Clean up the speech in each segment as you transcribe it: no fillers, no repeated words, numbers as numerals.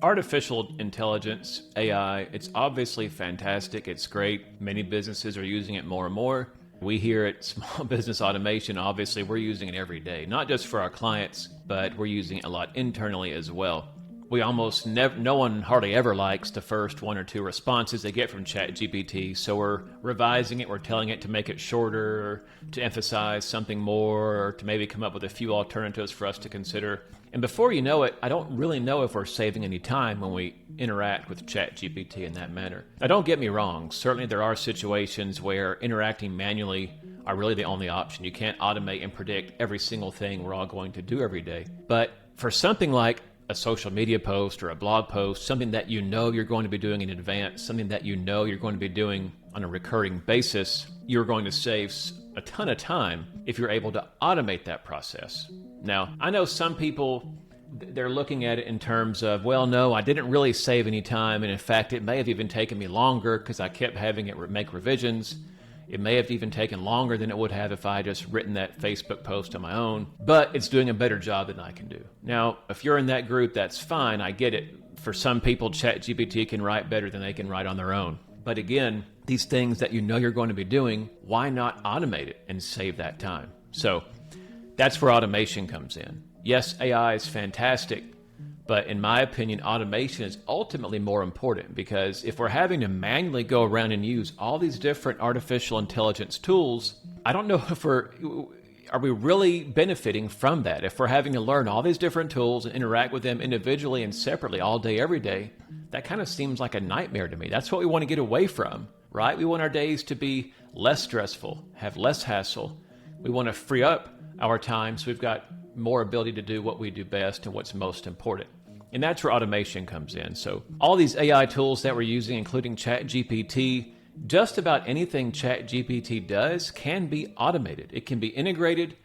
Artificial intelligence, AI, it's obviously fantastic. It's great. Many businesses are using it more and more. We here at Small Business Automation, obviously, we're using it every day, not just for our clients, but we're using it a lot internally as well. We almost never, no one hardly ever likes the first one or two responses they get from ChatGPT, so we're revising it, we're telling it to make it shorter, or to emphasize something more, or to maybe come up with a few alternatives for us to consider. And before you know it, I don't really know if we're saving any time when we interact with ChatGPT in that manner. Now, don't get me wrong. Certainly there are situations where interacting manually are really the only option. You can't automate and predict every single thing we're all going to do every day. But for something like a social media post or a blog post, something that you know you're going to be doing in advance, something that you know you're going to be doing on a recurring basis, you're going to save a ton of time if you're able to automate that process. Now, I know some people, they're looking at it in terms of, well, no, I didn't really save any time. And in fact, it may have even taken me longer because I kept having it make revisions. It may have even taken longer than it would have if I had just written that Facebook post on my own, but it's doing a better job than I can do. Now, if you're in that group, that's fine. I get it. For some people, ChatGPT can write better than they can write on their own. But again, these things that you know you're going to be doing, why not automate it and save that time? So that's where automation comes in. Yes, AI is fantastic, but in my opinion, automation is ultimately more important, because if we're having to manually go around and use all these different artificial intelligence tools, I don't know if are we really benefiting from that? If we're having to learn all these different tools and interact with them individually and separately all day, every day, that kind of seems like a nightmare to me. That's what we want to get away from, right? We want our days to be less stressful, have less hassle. We want to free up our time so we've got more ability to do what we do best and what's most important. And that's where automation comes in. So all these AI tools that we're using, including ChatGPT, just about anything ChatGPT does can be automated. It can be integrated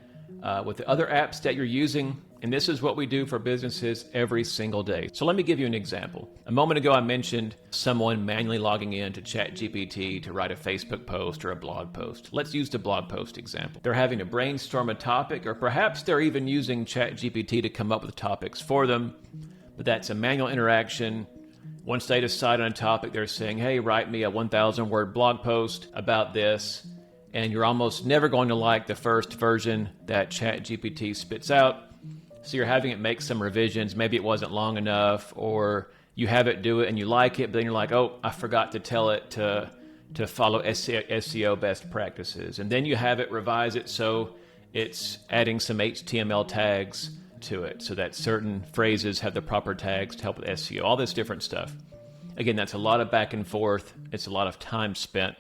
with the other apps that you're using. And this is what we do for businesses every single day. So let me give you an example. A moment ago, I mentioned someone manually logging in to ChatGPT to write a Facebook post or a blog post. Let's use the blog post example. They're having to brainstorm a topic, or perhaps they're even using ChatGPT to come up with topics for them. But that's a manual interaction. Once they decide on a topic, they're saying, hey, write me a 1,000-word blog post about this. And you're almost never going to like the first version that ChatGPT spits out. So you're having it make some revisions. Maybe it wasn't long enough, or you have it do it and you like it, but then you're like, oh, I forgot to tell it to follow SEO best practices. And then you have it revise it so it's adding some HTML tags to it so that certain phrases have the proper tags to help with SEO, all this different stuff. Again, that's a lot of back and forth. It's a lot of time spent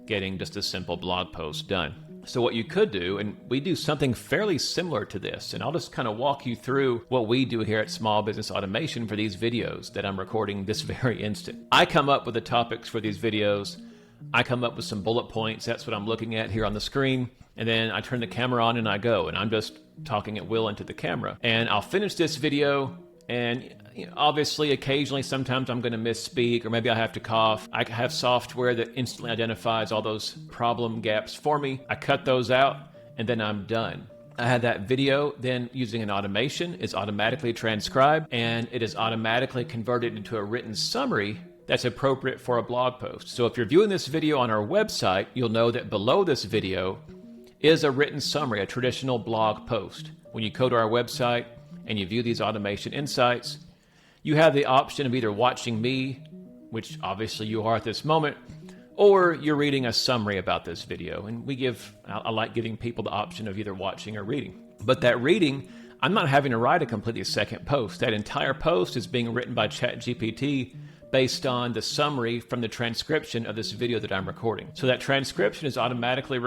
getting just a simple blog post done. So what you could do, and we do something fairly similar to this, and I'll just kind of walk you through what we do here at Small Business Automation for these videos that I'm recording this very instant. I come up with the topics for these videos. I come up with some bullet points. That's what I'm looking at here on the screen. And then I turn the camera on and I go, and I'm just talking at will into the camera. And I'll finish this video, and obviously, occasionally, sometimes I'm going to misspeak, or maybe I have to cough. I have software that instantly identifies all those problem gaps for me. I cut those out, and then I'm done. I had that video then using an automation. It's automatically transcribed, and it is automatically converted into a written summary that's appropriate for a blog post. So if you're viewing this video on our website, you'll know that below this video is a written summary, a traditional blog post. When you go to our website and you view these automation insights, you have the option of either watching me, which obviously you are at this moment, or you're reading a summary about this video. And I like giving people the option of either watching or reading. But that reading, I'm not having to write a completely second post. That entire post is being written by ChatGPT based on the summary from the transcription of this video that I'm recording. So that transcription is automatically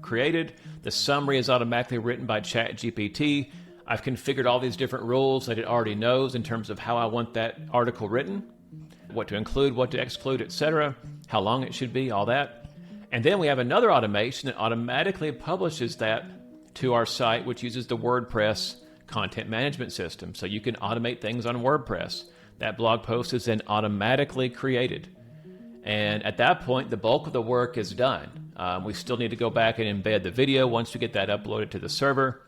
created. The summary is automatically written by ChatGPT. I've configured all these different rules that it already knows in terms of how I want that article written, what to include, what to exclude, etc., how long it should be, all that. And then we have another automation that automatically publishes that to our site, which uses the WordPress content management system. So you can automate things on WordPress. That blog post is then automatically created. And at that point, the bulk of the work is done. We still need to go back and embed the video once we get that uploaded to the server.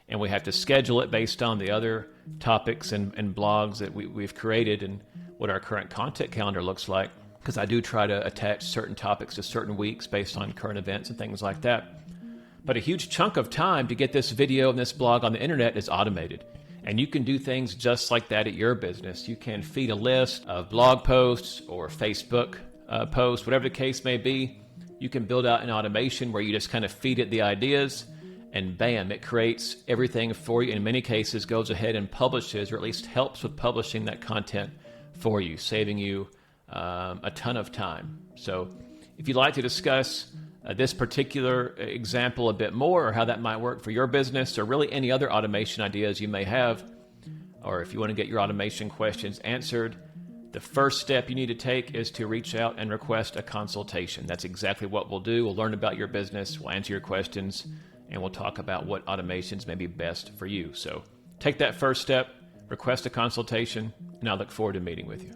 and we have to schedule it based on the other topics and blogs that we've created and what our current content calendar looks like, because I do try to attach certain topics to certain weeks based on current events and things like that. But a huge chunk of time to get this video and this blog on the internet is automated. And you can do things just like that at your business. You can feed a list of blog posts or Facebook posts, whatever the case may be. You can build out an automation where you just kind of feed it the ideas, and bam, it creates everything for you. In many cases, goes ahead and publishes, or at least helps with publishing that content for you, saving you a ton of time. So if you'd like to discuss this particular example a bit more, or how that might work for your business, or really any other automation ideas you may have, or if you want to get your automation questions answered, the first step you need to take is to reach out and request a consultation. That's exactly what we'll do. We'll learn about your business, we'll answer your questions, and we'll talk about what automations may be best for you. So take that first step, request a consultation, and I look forward to meeting with you.